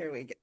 Here we go.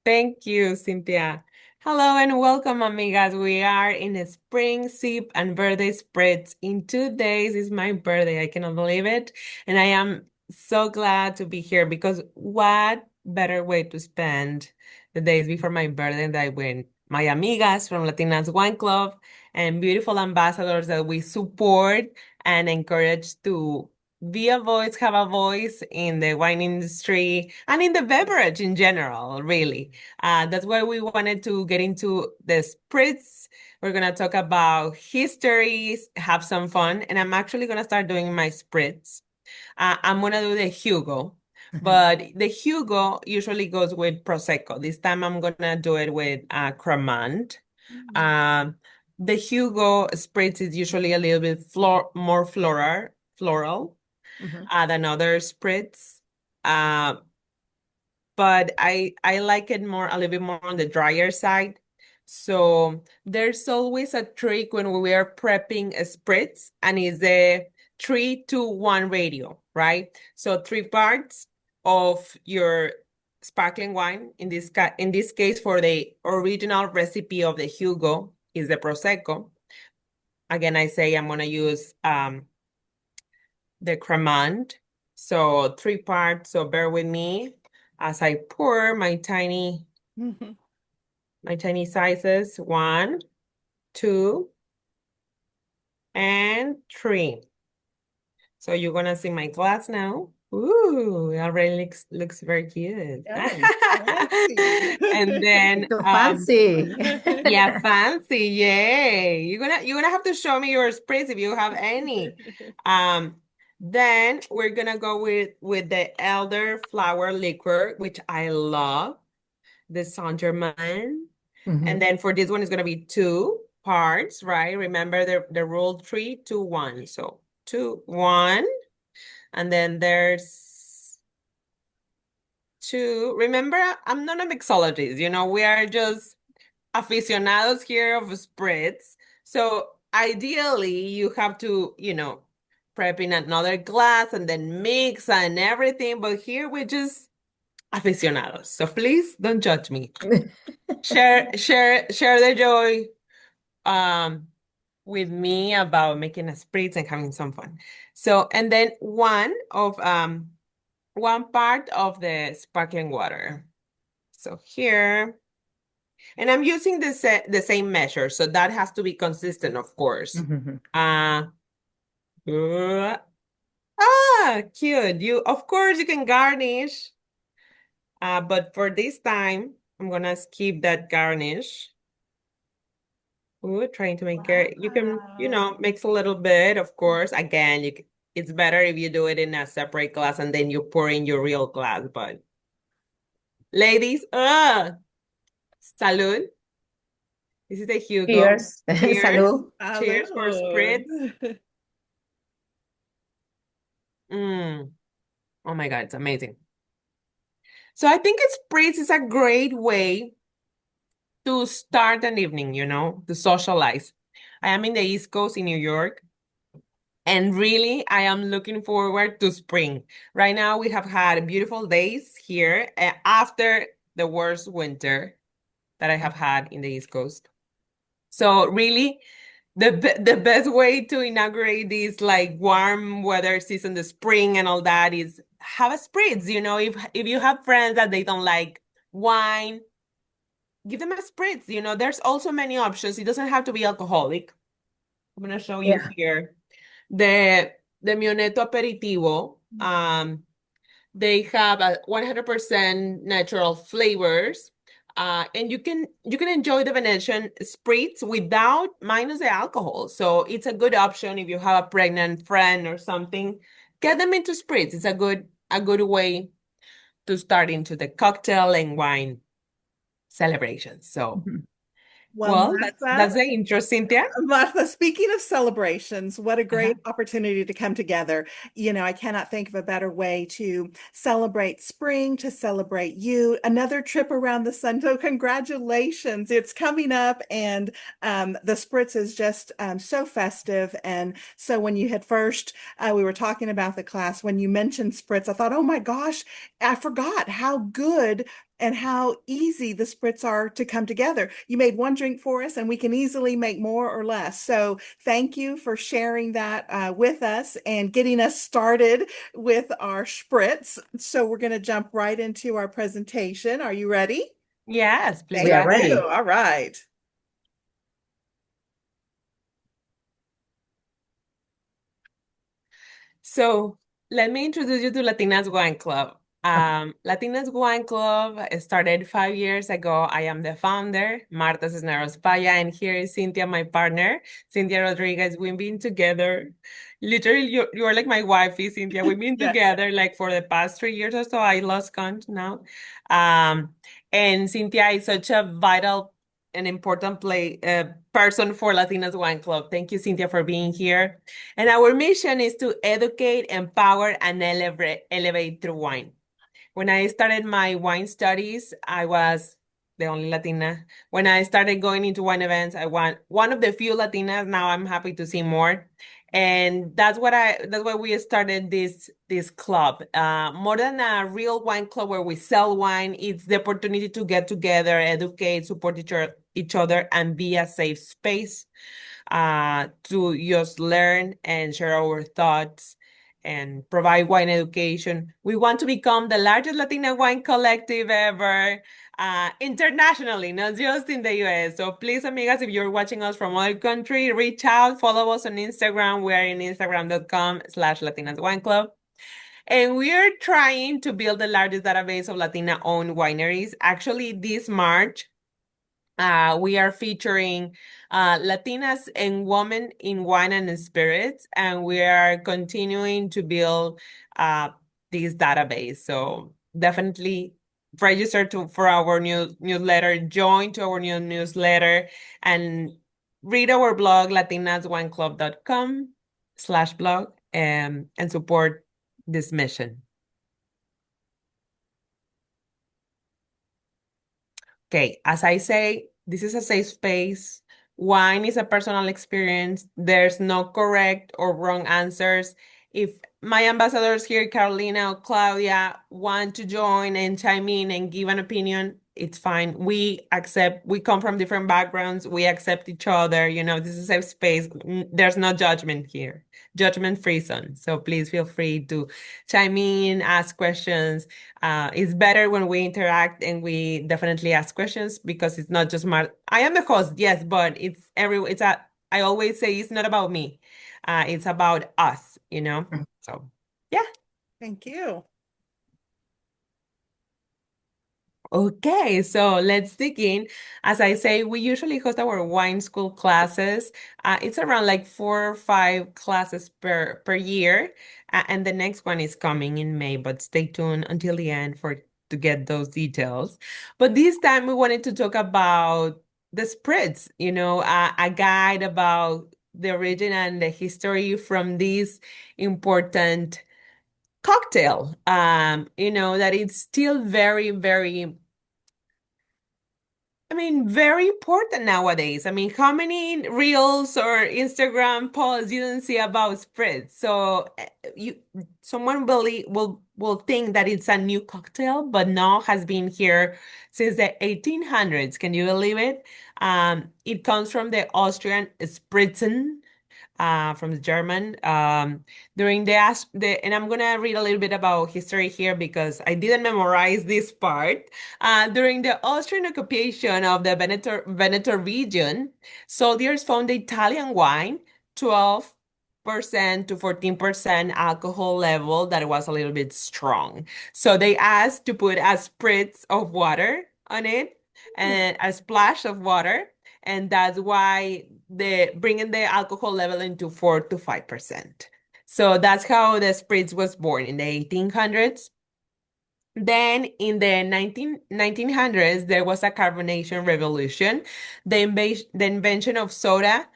Thank you, Cynthia. Hello and welcome, amigas. We are in a spring sip and birthday spritz. In 2 days is my birthday. I cannot believe it. And I am so glad to be here because what better way to spend the days before my birthday than with my amigas from Latinas Wine Club and beautiful ambassadors that we support and encourage to be a voice, have a voice in the wine industry and in the beverage in general, really. That's why we wanted to get into the spritz. We're going to talk about histories, have some fun, and I'm actually going to start doing my spritz. I'm going to do the Hugo, but the Hugo usually goes with Prosecco. This time I'm going to do it with Cremant. Um, the Hugo spritz is usually a little bit more floral Mhm. than other spritz. Uh, but I like it more a little bit more on the drier side. So there's always a trick when we are prepping a spritz, and it's a 3-2-1 ratio, right? So 3 parts of your sparkling wine. In this case, for the original recipe of the Hugo is the Prosecco. Again, I say I'm gonna use the cremant. So 3 parts. So bear with me as I pour my tiny sizes. 1, 2, and 3. So you're gonna see my glass now. Ooh, it already looks very cute. Oh, fancy. And then So fancy. yeah, fancy. Yay. You're gonna have to show me your sprays if you have any. Um then we're gonna go with the elderflower liquor, which I love, the Saint Germain. And Mhm. then for this one, it's gonna be 2 parts, right? Remember the rule 3-2-1. So 2-1, and then there's 2. Remember, I'm not a mixologist. We are just aficionados here of spritz. So ideally, you have to, prep in another glass and then mix and everything. But here we're just aficionados. So please don't judge me. Share the joy um with me about making a spritz and having some fun. So, and then one part of the sparkling water. So here, and I'm using the same measure, so that has to be consistent, of course. Mhm. Uh, cute. Of course, you can garnish. But for this time, I'm gonna skip that garnish. Ooh, trying to make it. You can, Wow. mix a little bit, of course. Again, it's better if you do it in a separate glass and then you pour in your real glass. But ladies, salud. This is the Hugo. Cheers. Cheers. Salud. Cheers for Salud. spritz. Mm. Oh my God, it's amazing. So I think spritz is a great way to start an evening, to socialize. I am in the East Coast in New York. And really, I am looking forward to spring. Right now, we have had beautiful days here after the worst winter that I have had in the East Coast. So really, the best way to inaugurate this like warm weather season, the spring and all that, is have a spritz. If you have friends that they don't like wine, give them a spritz. There's also many options. It doesn't have to be alcoholic. I'm gonna show you Yeah. here the Mioneto Aperitivo. They have a 100% natural flavors. And you can enjoy the Venetian spritz without minus the alcohol. So it's a good option if you have a pregnant friend or something. Get them into spritz. It's a good way to start into the cocktail and wine celebrations. So Mhm. Well, Well, that's Martha, the intro, Cynthia. Martha, speaking of celebrations, what a Uh-huh. great opportunity to come together. I cannot think of a better way to celebrate spring, to celebrate you. Another trip around the sun. So, congratulations. It's coming up, and the Spritz is just so festive. And so, when you had first, we were talking about the class, when you mentioned Spritz, I thought, oh my gosh, I forgot how good and how easy the Spritz are to come together. You made one drink for us, and we can easily make more or less. So thank you for sharing that with us and getting us started with our Spritz. So we're going to jump right into our presentation. Are you ready? Yes, please We go Thank are ahead. you. ready. All right. So let me introduce you to Latinas Wine Club. Latinas Wine Club started 5 years ago. I am the founder, Marta Cisneros Paja, and here is Cynthia, my partner, Cynthia Rodriguez. We've been together. Literally, you're like my wifey, Cynthia. We've been Yes. together like for the past 3 years or so. I lost count now. Um, and Cynthia is such a vital and important person for Latinas Wine Club. Thank you, Cynthia, for being here. And our mission is to educate, empower, and elevate through wine. When I started my wine studies, I was the only Latina. When I started going into wine events, I was one of the few Latinas. Now I'm happy to see more. And that's why we started this club. More than a real wine club where we sell wine, it's the opportunity to get together, educate, support each other, and be a safe space to just learn and share our thoughts and provide wine education. We want to become the largest Latina wine collective ever, internationally, not just in the US. So please, amigas, if you're watching us from other country, reach out, follow us on Instagram. We are in instagram.com/Latinas Wine Club. And we are trying to build the largest database of Latina-owned wineries. Actually, this March, we are featuring Latinas and women in wine and spirits, and we are continuing to build this database. So definitely register for our new newsletter, join to our new newsletter, and read our blog, latinaswineclub.com/blog, and support this mission. Okay, as I say, this is a safe space. Wine is a personal experience. There's no correct or wrong answers. If my ambassadors here, Carolina or Claudia, want to join and chime in and give an opinion, it's fine. We come from different backgrounds. We accept each other. This is a safe space. There's no judgment here, judgment-free zone. So please feel free to chime in, ask questions. It's better when we interact and we definitely ask questions because it's not just I am the host, yes, but I always say it's not about me. It's about us. So yeah. Thank you. Okay, so let's dig in. As I say, we usually host our wine school classes. It's around like 4 or 5 classes per year, and the next one is coming in May. But stay tuned until the end to get those details. But this time we wanted to talk about the spritz. A guide about the origin and the history from this important cocktail. That it's still very, very, very important nowadays. How many reels or Instagram posts you don't see about spritz? So someone will think that it's a new cocktail, but no, has been here since the 1800s. Can you believe it? It comes from the Austrian Spritzen, from the German. During and I'm gonna read a little bit about history here because I didn't memorize this part. During the Austrian occupation of the Veneto region, soldiers found the Italian wine 12% to 14% alcohol level that was a little bit strong. So they asked to put a spritz of water on it and a splash of water, and that's why the bringing the alcohol level into 4 to 5%. So that's how the spritz was born in the 1800s. Then in the 1900s, there was a carbonation revolution. The invention of soda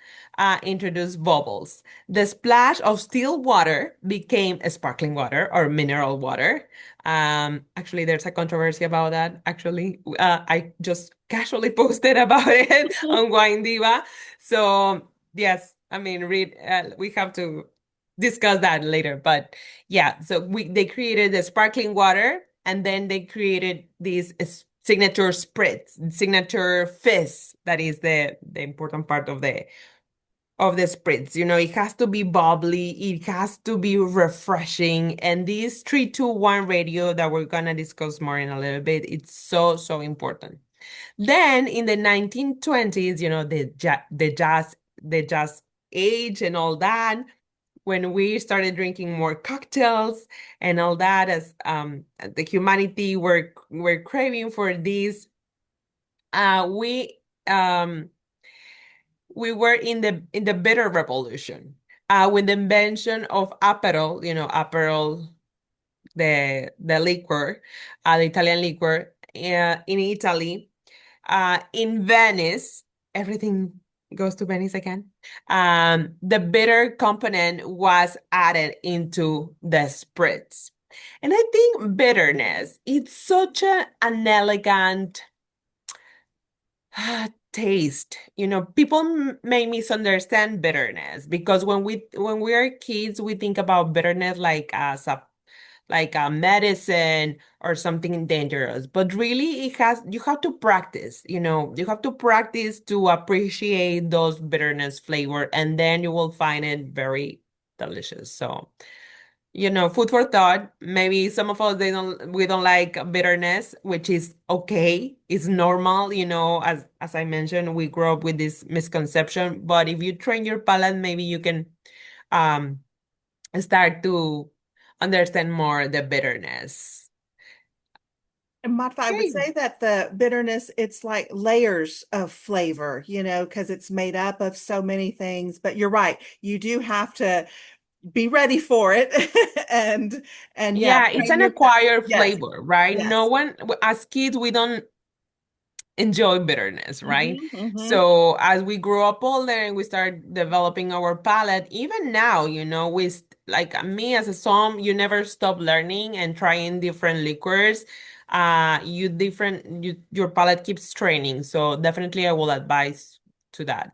introduced bubbles. The splash of still water became a sparkling water or mineral water. Actually, there's a controversy about that. Actually, I just casually posted about it on Wine Diva. So yes, I mean, read. We have to discuss that later. But yeah, so they created the sparkling water, and then they created this signature spritz, signature fizz. That is the important part of the spritz. You know, it has to be bubbly, it has to be refreshing, and this 3-2-1 radio that we're gonna discuss more in a little bit, it's so important. Then in the 1920s, you know, the jazz age and all that, when we started drinking more cocktails and all that, as the humanity were craving for this, uh we um we were in the bitter revolution, with the invention of Aperol, you know, Aperol, the liquor, the Italian liquor, in Italy, in Venice. Everything goes to Venice again. The bitter component was added into the spritz. And I think bitterness, it's such an elegant taste. You know, people may misunderstand bitterness because when we are kids, we think about bitterness like as a medicine or something dangerous. But really, you have to practice, you know, you have to practice to appreciate those bitterness flavor, and then you will find it very delicious. So, you know, food for thought. Maybe some of us, we don't like bitterness, which is okay. It's normal, you know, as I mentioned, we grow up with this misconception. But if you train your palate, maybe you can um start to understand more the bitterness. And Martha, I would Okay. say that the bitterness, it's like layers of flavor, you know, because it's made up of so many things. But you're right, you do have to be ready for it and yeah, Yeah, it's train an your acquired yes, flavor, right? No yes. one, as kids, we don't enjoy bitterness, right? Hmm. So as we grow up older and we start developing our palate, even now, you know, like me as a som, you never stop learning and trying different liquors. Your palate keeps training. So definitely I will advise to that.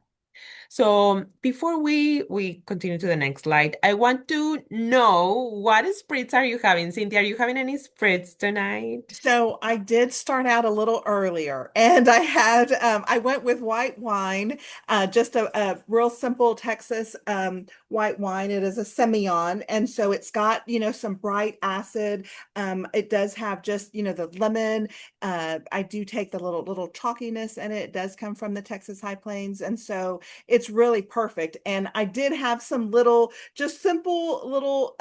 So before we continue to the next slide, I want to know what spritz are you having? Cynthia, are you having any spritz tonight? So I did start out a little earlier, and I went with white wine, just a real simple Texas white wine. It is a Semillon, and so it's got, you know, some bright acid. It does have just, you know, the lemon. I do take the little chalkiness in it. It does come from the Texas High Plains, and so it's really perfect. And I did have some little, just simple little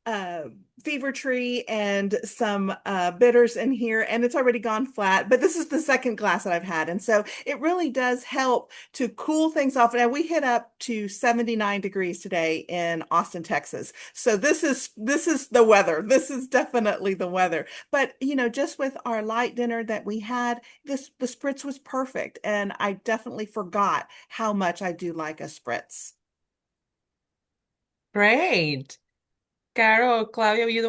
uh, fever tree and some bitters in here, and it's already gone flat. But this is the second glass that I've had, and so it really does help to cool things off. Now we hit up to 79 degrees today in Austin, Texas. So this is the weather. This is definitely the weather. But you know, just with our light dinner that we had, the spritz was perfect, and I definitely forgot how much I do like a spritz. Great. Caro, Claudia, you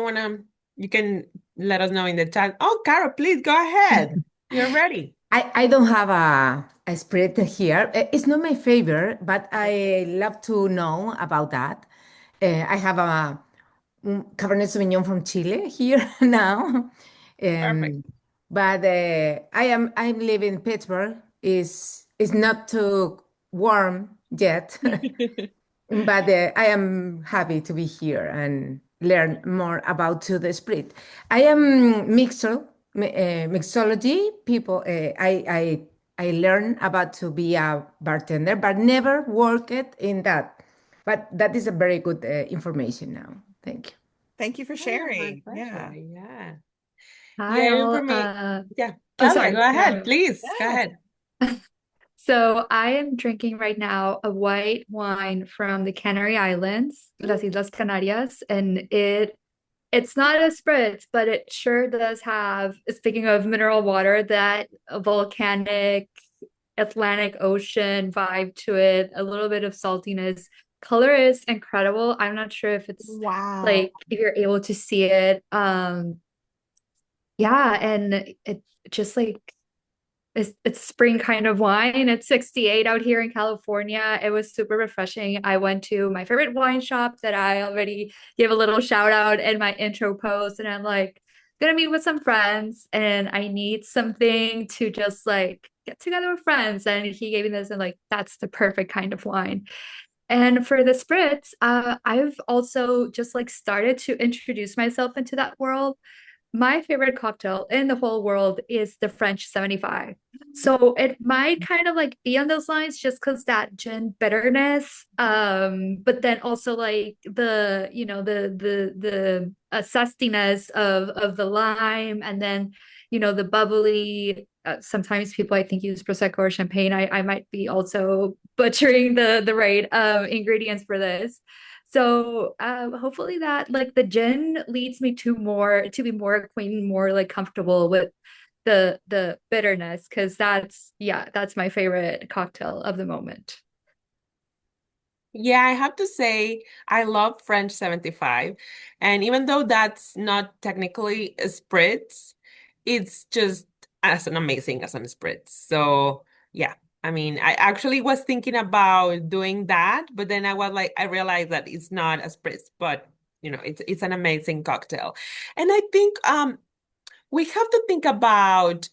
can let us know in the chat. Oh, Caro, please go ahead. You're ready. I don't have a spread here. It's not my favorite, but I love to know about that. I have a Cabernet Sauvignon from Chile here now. Perfect. Um, but I'm living in Pittsburgh. Is not too warm yet, but I am happy to be here and learn more about to the spirit. I am mixology people. I learn about to be a bartender, but never worked in that. But that is a very good information now. Thank you. Thank you for Oh, my sharing. pleasure. Yeah. Yeah. Hi, Yeah, even for all. me. Yeah. Oh, Claudia, sorry. go ahead, please. Go Yes. ahead. So I am drinking right now a white wine from the Canary Islands, Las Islas Canarias, and it's not a spritz, but it sure does have, speaking of mineral water, that volcanic Atlantic Ocean vibe to it, a little bit of saltiness. Color is incredible. I'm not sure if it's Wow. like if you're able to see it. Yeah, and it just like it's spring kind of wine. It's 68 out here in California. It was super refreshing. I went to my favorite wine shop that I already gave a little shout out in my intro post, and I'm like gonna meet with some friends, and I need something to just like get together with friends. And he gave me this, and like that's the perfect kind of wine. And for the spritz, I've also just like started to introduce myself into that world. My favorite cocktail in the whole world is the French 75. So it might kind of like be on those lines just because that gin bitterness. But then also like the, you know, the zestiness of the lime, and then, you know, the bubbly. Sometimes people I think use prosecco or champagne. I might be also butchering the right ingredients for this. So hopefully that like the gin leads me to be more acquainted, more like comfortable with the bitterness, because that's my favorite cocktail of the moment. Yeah, I have to say, I love French 75. And even though that's not technically a spritz, it's just as an amazing as an spritz. So, yeah, I mean, I actually was thinking about doing that, but then I was like, I realized that it's not a spritz, but it's an amazing cocktail. And I think we have to think about,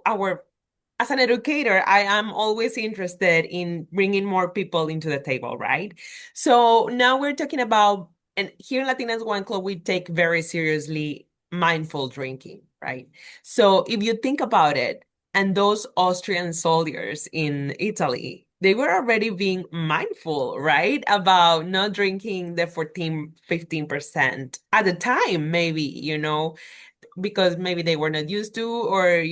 our as an educator, I am always interested in bringing more people into the table, right? So now we're talking about, and here in Latinas Wine Club, we take very seriously mindful drinking, right? So if you think about it, and those Austrian soldiers in Italy, they were already being mindful, right? About not drinking the 14, 15% at the time, maybe, because maybe they were not used to, or,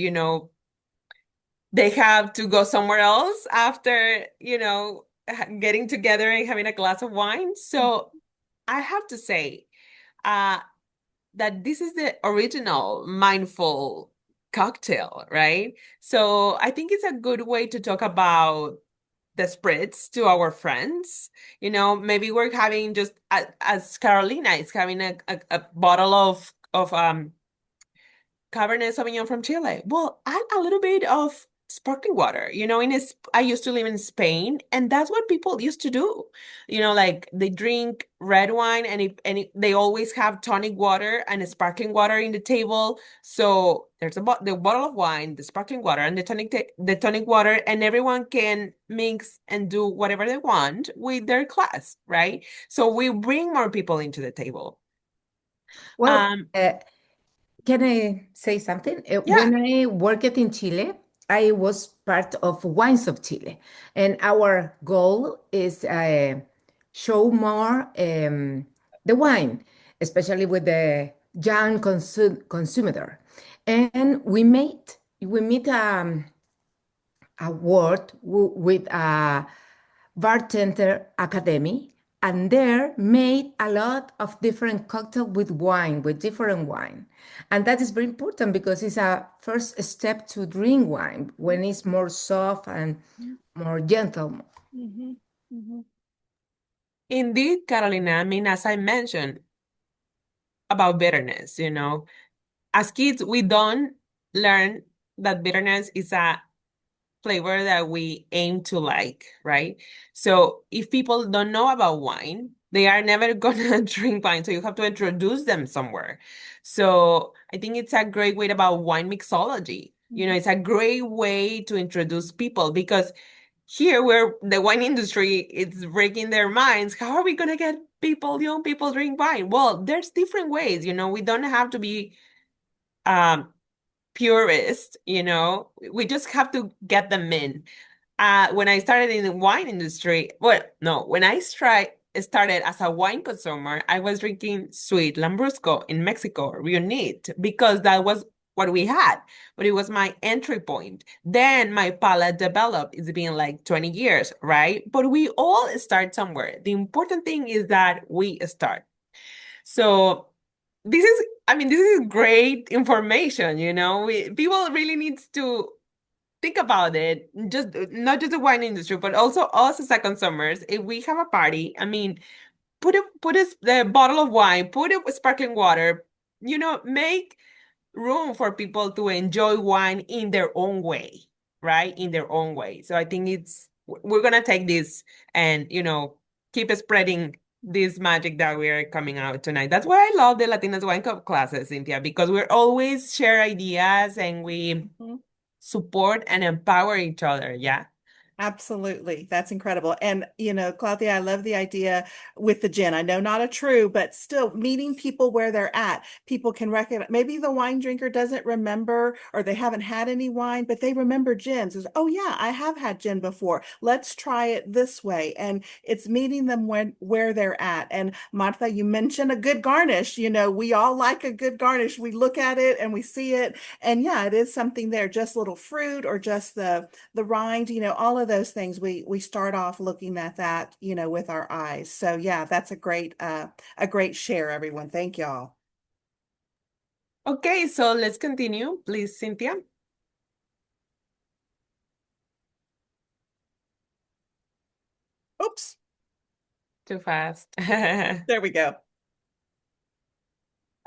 they have to go somewhere else after, getting together and having a glass of wine. So I have to say uh, that this is the original mindful cocktail, right? So I think it's a good way to talk about the spritz to our friends. Maybe we're having just as Carolina is having a bottle of Cabernet Sauvignon from Chile. Well, add a little bit of sparkling water. I used to live in Spain, and that's what people used to do. Like they drink red wine, they always have tonic water and sparkling water in the table. So there's the bottle of wine, the sparkling water, and the tonic water, and everyone can mix and do whatever they want with their class, right? So we bring more people into the table. Well, Um, can I say something? yeah. When I worked in Chile, I was part of Wines of Chile, and our goal is show more the wine, especially with the young consumer. And we meet a word with a bartender academy, and there made a lot of different cocktail with wine, with different wine. And that is very important because it's a first step to drink wine when it's more soft and more gentle. Mhm, mhm. Indeed, Carolina, I mean, as I mentioned about bitterness, as kids, we don't learn that bitterness is a flavor that we aim to like, right? So if people don't know about wine, they are never gonna drink wine. So you have to introduce them somewhere. So I think it's a great way about wine mixology. It's a great way to introduce people because here where the wine industry is breaking their minds, how are we gonna get young people drink wine? Well, there's different ways, we don't have to be um purist, we just have to get them in. When I started in the wine industry, well, no, when I started as a wine consumer, I was drinking sweet Lambrusco in Mexico, Rio Neat, because that was what we had, but it was my entry point. Then my palate developed. It's been like 20 years, right? But we all start somewhere. The important thing is that we start. So this is great information, you know. People really needs to think about it, just not just the wine industry, but also us as a consumers. If we have a party, I mean, the bottle of wine, put it with sparkling water, you know, make room for people to enjoy wine in their own way, right? In their own way. So I think we're gonna take this and, you know, keep spreading this magic that we are coming out tonight. That's why I love the Latinas Wine Cup classes, Cynthia, because we're always share ideas and we Mhm. support and empower each other. Yeah. Absolutely. That's incredible. And, Claudia, I love the idea with the gin. I know not a true, but still meeting people where they're at. People can recognize, maybe the wine drinker doesn't remember or they haven't had any wine, but they remember gins. It's, oh, yeah, I have had gin before. Let's try it this way. And it's meeting them where they're at. And Martha, you mentioned a good garnish. We all like a good garnish. We look at it and we see it. And yeah, it is something there, just little fruit or just the rind, all of those things. We start off looking at that, with our eyes. So yeah, that's a great share, everyone. Thank y'all. Okay, so let's continue, please, Cynthia. Oops, Too fast. there we go.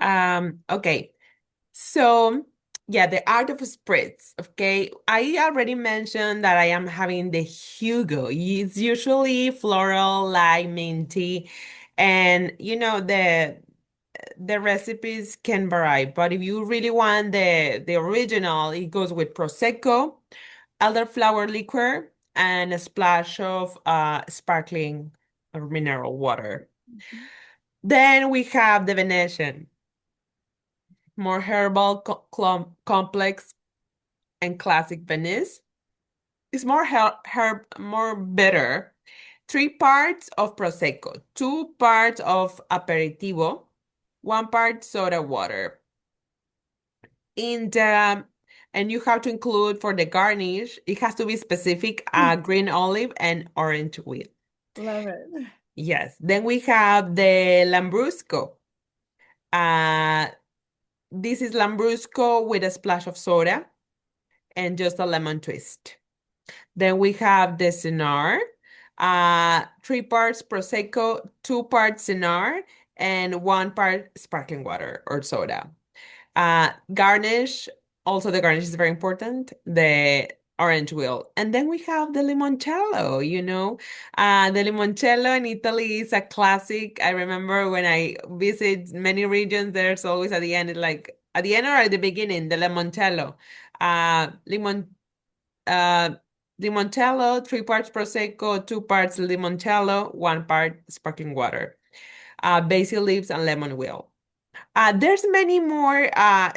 Okay. So, yeah, the art of spritz. Okay, I already mentioned that I am having the Hugo. It's usually floral, light, minty, and the recipes can vary. But if you really want the original, it goes with prosecco, elderflower liqueur, and a splash of sparkling or mineral water. Then we have the Venetian, more herbal, complex, and classic Venice. It's more more bitter. 3 parts of Prosecco, 2 parts of aperitivo, 1 part soda water. And you have to include for the garnish, it has to be specific, green olive and orange wheel. Love it. Yes. Then we have the Lambrusco. This is Lambrusco with a splash of soda and just a lemon twist. Then we have the Cynar, 3 parts Prosecco, 2 parts Cynar, and 1 part sparkling water or soda. Garnish, also the garnish is very important, the orange wheel. And then we have the limoncello, the limoncello in Italy is a classic. I remember when I visit many regions, there's always at the end, like at the end or at the beginning, the limoncello. Limon uh, Limoncello, 3 parts Prosecco, 2 parts limoncello, 1 part sparkling water, basil leaves, and lemon wheel. There's many more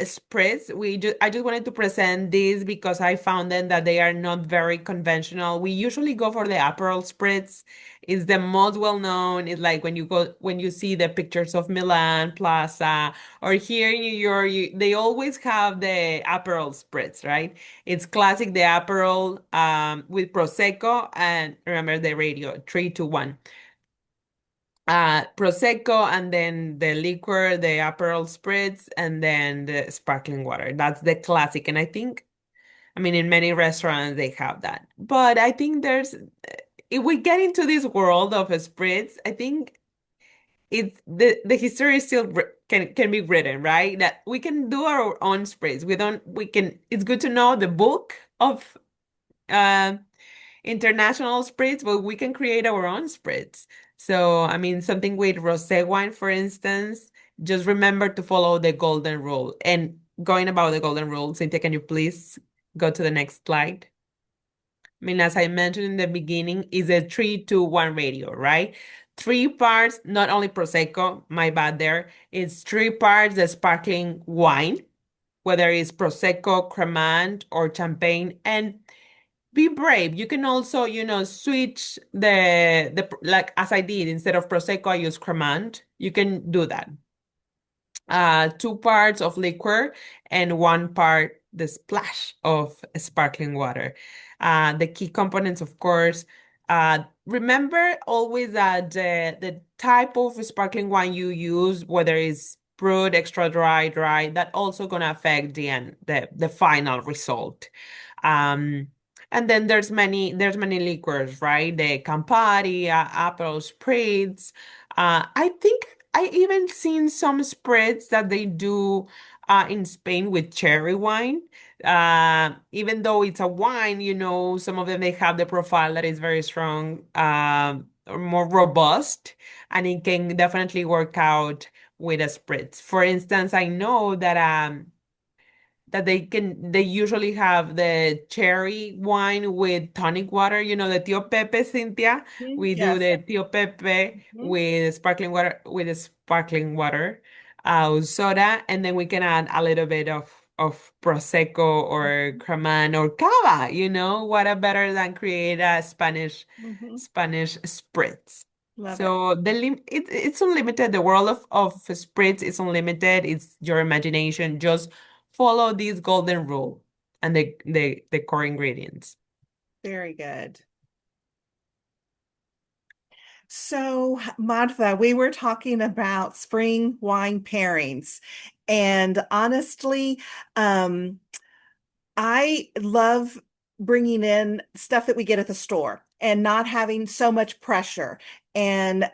spreads. I just wanted to present these because I found them that they are not very conventional. We usually go for the Aperol spritz. It's the most well known. It's like when you see the pictures of Milan Plaza or here in New York, they always have the Aperol spritz, right? It's classic, the Aperol with Prosecco and remember the radio, 3, 2, 1. Prosecco and then the liquor, the Aperol spritz, and then the sparkling water. That's the classic. And in many restaurants they have that. But I think if we get into this world of spritz, I think it's the history is still can be written, right? That we can do our own spritz. It's good to know the book of uh international spritz, but we can create our own spritz. So, something with rosé wine, for instance, just remember to follow the golden rule. And going about the golden rule, Cynthia, can you please go to the next slide? As I mentioned in the beginning, is a 3-2-1 ratio, right? 3 parts, not only Prosecco, my bad there. It's 3 parts the sparkling wine, whether it's Prosecco, Cremant, or Champagne. And be brave. You can also, switch like as I did, instead of Prosecco, I use Cremant. You can do that. 2 parts of liquor and 1 part the splash of sparkling water. The key components, of course, remember always that the type of sparkling wine you use, whether it's brut, extra dry, dry, that also gonna affect the end, the final result. Um, and then there's many liquors, right? The Campari, Aperol Spritz. I think I even seen some spritz that they do in Spain with cherry wine. Even though it's a wine, some of them they have the profile that is very strong, or more robust, and it can definitely work out with a spritz. For instance, I know that they usually have the cherry wine with tonic water, the Tio Pepe, Cynthia. We do Yes. the Tio Pepe Mhm. with sparkling water, soda, and then we can add a little bit of Prosecco or Cremant or Cava, what a better than create a Mhm. Spanish spritz. Love it. So it's unlimited. The world of spritz is unlimited. It's your imagination. Just follow this golden rule and the core ingredients. Very good. So, Martha, we were talking about spring wine pairings, and honestly, um, I love bringing in stuff that we get at the store and not having so much pressure. And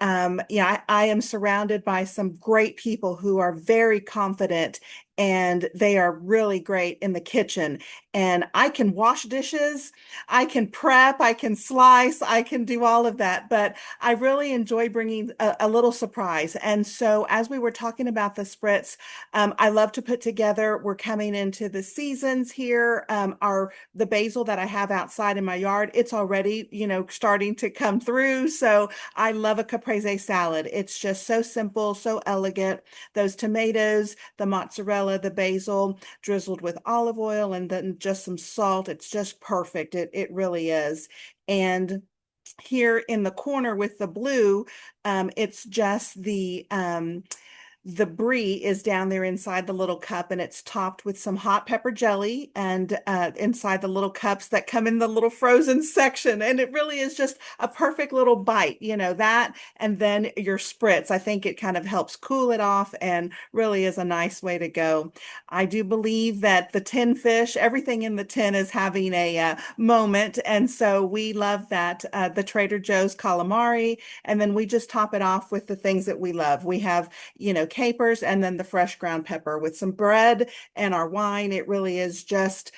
yeah, I am surrounded by some great people who are very confident and they are really great in the kitchen. And I can wash dishes, I can prep, I can slice, I can do all of that. But I really enjoy bringing a little surprise. And so, as we were talking about the spritz, I love to put together, we're coming into the seasons here. The basil that I have outside in my yard, it's already, starting to come through. So I love a caprese salad. It's just so simple, so elegant. Those tomatoes, the mozzarella, the basil, drizzled with olive oil and then just some salt. It's just perfect. It really is. And here in the corner with the blue, it's just the brie is down there inside the little cup and it's topped with some hot pepper jelly and inside the little cups that come in the little frozen section. And it really is just a perfect little bite, that. And then your spritz, I think it kind of helps cool it off and really is a nice way to go. I do believe that the tin fish, everything in the tin is having a moment. And so we love that, the Trader Joe's calamari. And then we just top it off with the things that we love. We have capers and then the fresh ground pepper with some bread and our wine. It really is just,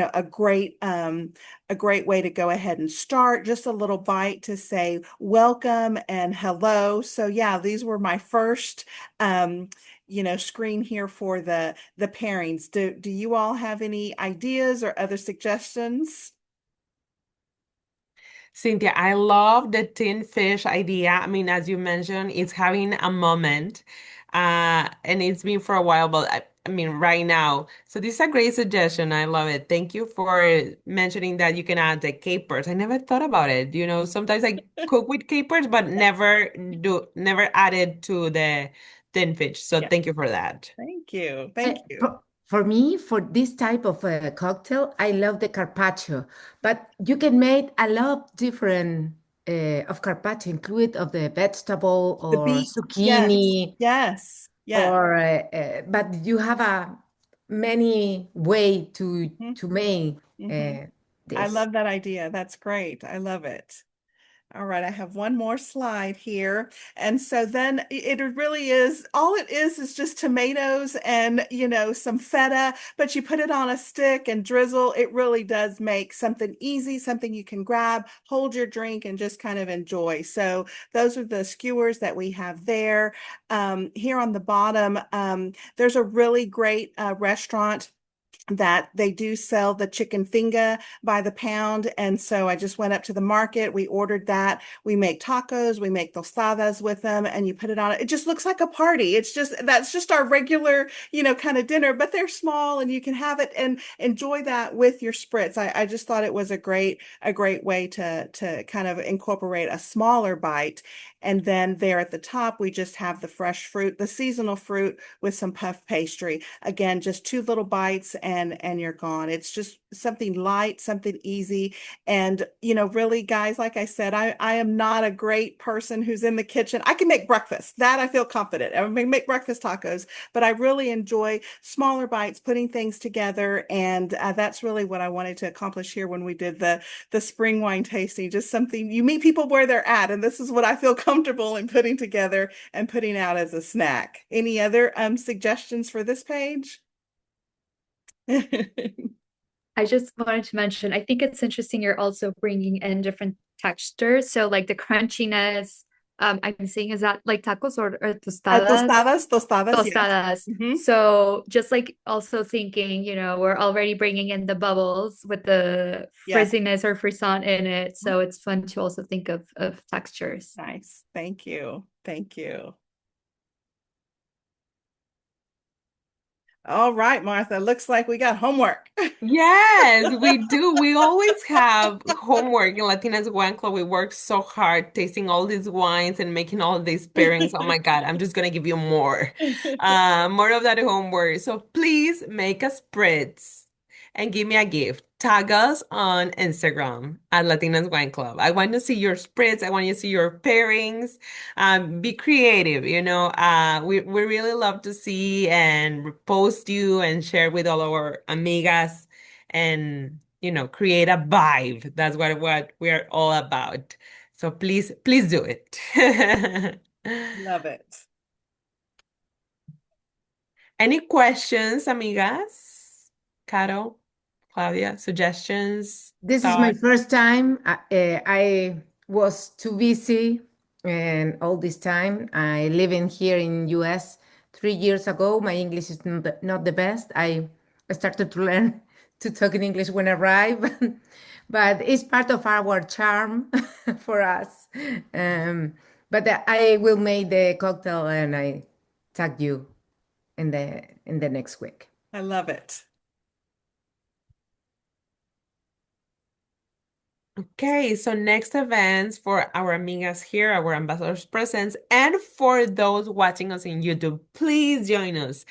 a great way to go ahead and start. Just a little bite to say welcome and hello. So yeah, these were my first screen here for the pairings. Do you all have any ideas or other suggestions? Cynthia, I love the tin fish idea. I mean, as you mentioned, it's having a moment, and it's been for a while, but I mean, right now. So this is a great suggestion. I love it. Thank you for mentioning that you can add the capers. I never thought about it. Sometimes I cook with capers, but never added to the tin fish. So Yeah. thank you for that. Thank you. Uh, Thank you. for me, for this type of cocktail, I love the carpaccio, but you can make a lot different of carpaccio, include of the vegetable The or beet, yes, zucchini, yes, yes. or but you have a many way Mhm, to make mhm. I this. love that idea. That's great. I love it. All right, I have one more slide here. And so then it really is, all it is just tomatoes and, some feta, but you put it on a stick and drizzle. It really does make something easy, something you can grab, hold your drink and just kind of enjoy. So those are the skewers that we have there. Here on the bottom, there's a really great restaurant that they do sell the chicken finger by the pound. And so I just went up to the market. We ordered that. We make tacos, we make tostadas with them, and you put it on. It just looks like a party. That's just our regular, kind of dinner, but they're small and you can have it and enjoy that with your spritz. I just thought it was a great way to kind of incorporate a smaller bite. And then there at the top, we just have the fresh fruit, the seasonal fruit with some puff pastry. Again, just two little bites and you're gone. It's just something light, something easy. And, really, guys, like I said, I am not a great person who's in the kitchen. I can make breakfast. That I feel confident. I can make breakfast tacos, but I really enjoy smaller bites, putting things together. And that's really what I wanted to accomplish here when we did the spring wine tasting. Just something you meet people where they're at. And this is what I feel comfortable in putting together and putting out as a snack. Any other suggestions for this page? I just wanted to mention, I think it's interesting you're also bringing in different textures. So like the crunchiness, I'm seeing is that like tacos or tostadas? Tostadas, yes. Tostadas. Mhm. So just like also thinking, we're already bringing in the bubbles with the Yes. frizziness or frisson in it. So it's fun to also think of textures. Nice. Thank you. Thank you. All right, Martha, looks like we got homework. Yes, we do. We always have homework in Latinas Wine Club. We work so hard tasting all these wines and making all these pairings. Oh my God, I'm just gonna give you more of that homework. So please make a spritz and give me a gift. Tag us on Instagram at Latinas Wine Club. I want to see your spritz. I want you to see your pairings. Be creative, we really love to see and post you and share with all our amigas and create a vibe. That's what we're all about. So please do it. Love it. Any questions, amigas? Caro, Claudia, suggestions, This is my thoughts? first time. I was too busy, and all this time I living here in US 3 years ago. My English is not the best. I started to learn to talk in English when I arrived, but it's part of our charm for us. But I will make the cocktail and I tag you in the next week. I love it. Okay, so next events for our amigas here, our ambassadors presents, and for those watching us in YouTube, please join us.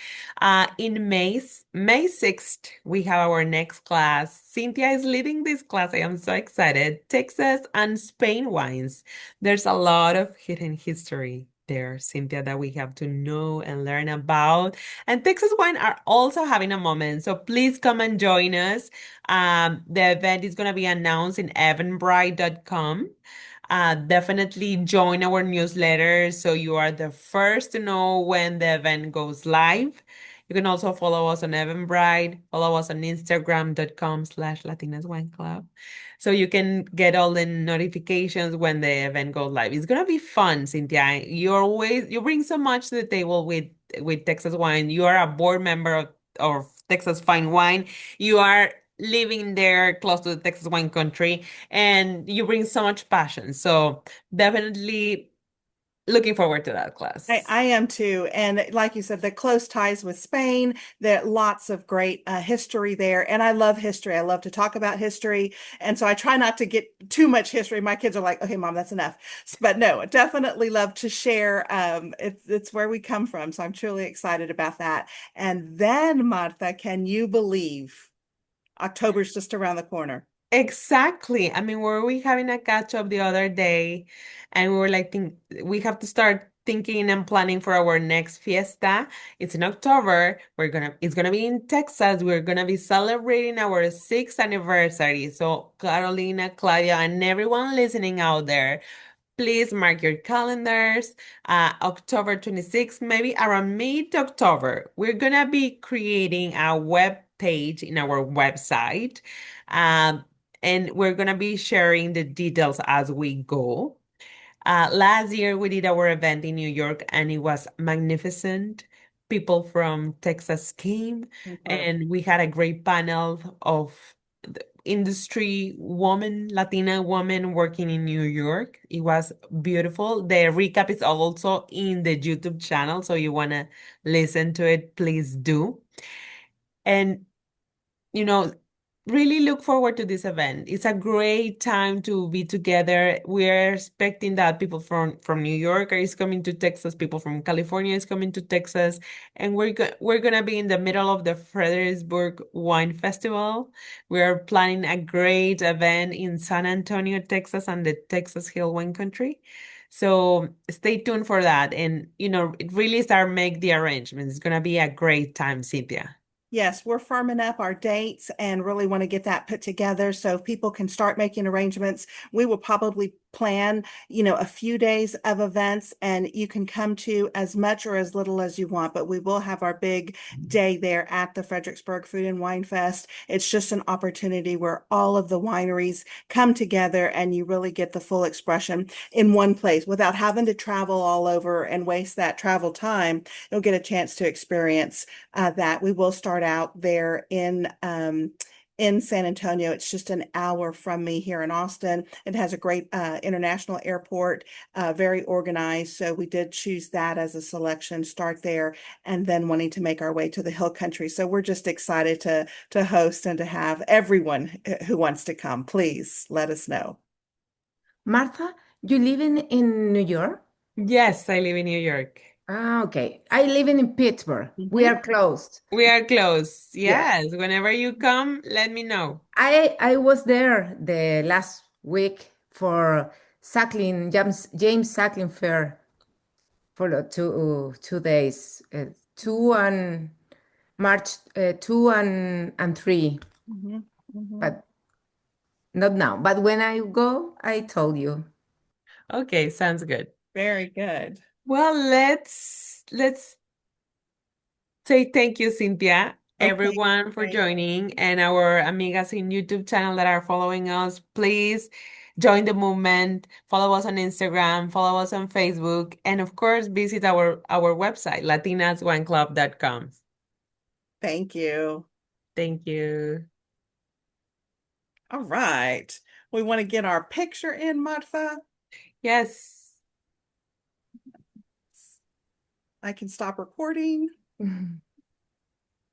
In May 6th, we have our next class. Cynthia is leading this class. I am so excited. Texas and Spain wines. There's a lot of hidden history there, Cynthia, that we have to know and learn about. And Texas wine are also having a moment, so please come and join us. The event is going to be announced in eventbrite.com. Definitely join our newsletter so you are the first to know when the event goes live. You can also follow us on Eventbrite, follow us on Instagram.com/Latinas Wine Club. So you can get all the notifications when the event goes live. It's gonna be fun, Cynthia. You bring so much to the table with Texas Wine. You are a board member of Texas Fine Wine. You are living there close to the Texas wine country, and you bring so much passion. So definitely looking forward to that class. I am too. And like you said, the close ties with Spain, there are lots of great history there. And I love history. I love to talk about history. And so I try not to get too much history. My kids are like, okay, Mom, that's enough. But no, I definitely love to share. It's where we come from. So I'm truly excited about that. And then, Martha, can you believe October's just around the corner? Exactly. I mean, were we having a catch up the other day, and we were like, we have to start thinking and planning for our next fiesta. It's in October. It's gonna be in Texas. We're gonna be celebrating our 6th anniversary. So Carolina, Claudia, and everyone listening out there, please mark your calendars. October 26th, maybe around mid-October, we're gonna be creating a web page in our website. Um, and we're going to be sharing the details as we go. Last year, we did our event in New York, and it was magnificent. People from Texas came, Incredible. and we had a great panel of industry women, Latina women working in New York. It was beautiful. The recap is also in the YouTube channel, so you want to listen to it, please do. And, you know, really look forward to this event. It's a great time to be together. We're expecting that people from New York is coming to Texas, people from California is coming to Texas, and we're gonna be in the middle of the Fredericksburg Wine Festival. We are planning a great event in San Antonio, Texas, and the Texas Hill Wine Country. So stay tuned for that, and it really start make the arrangements. It's gonna be a great time, Cynthia. Yes, we're firming up our dates and really want to get that put together so people can start making arrangements. We will probably plan, a few days of events, and you can come to as much or as little as you want, but we will have our big day there at the Fredericksburg Food and Wine Fest. It's just an opportunity where all of the wineries come together and you really get the full expression in one place without having to travel all over and waste that travel time. You'll get a chance to experience that. We will start out there in San Antonio. It's just an hour from me here in Austin. It has a great international airport, very organized. So we did choose that as a selection, start there, and then wanting to make our way to the Hill Country. So we're just excited to host and to have everyone who wants to come. Please let us know. Martha, you live in New York? Yes, I live in New York. Ah, okay. I live in Pittsburgh. We Mhm. are close. We are close. Yes. Yes, whenever you come, let me know. I was there the last week for James Sacklin Fair for the 2 days, 2 and 3, Mhm. Mhm. but not now. But when I go, I told you. Okay, sounds good. Very good. Well, let's say thank you, Cynthia, Okay, everyone for great. joining, and our amigas in YouTube channel that are following us. Please join the movement, follow us on Instagram, follow us on Facebook, and of course, visit our website, latinaswineclub.com. Thank you. Thank you. All right. We want to get our picture in, Martha. Yes. I can stop recording.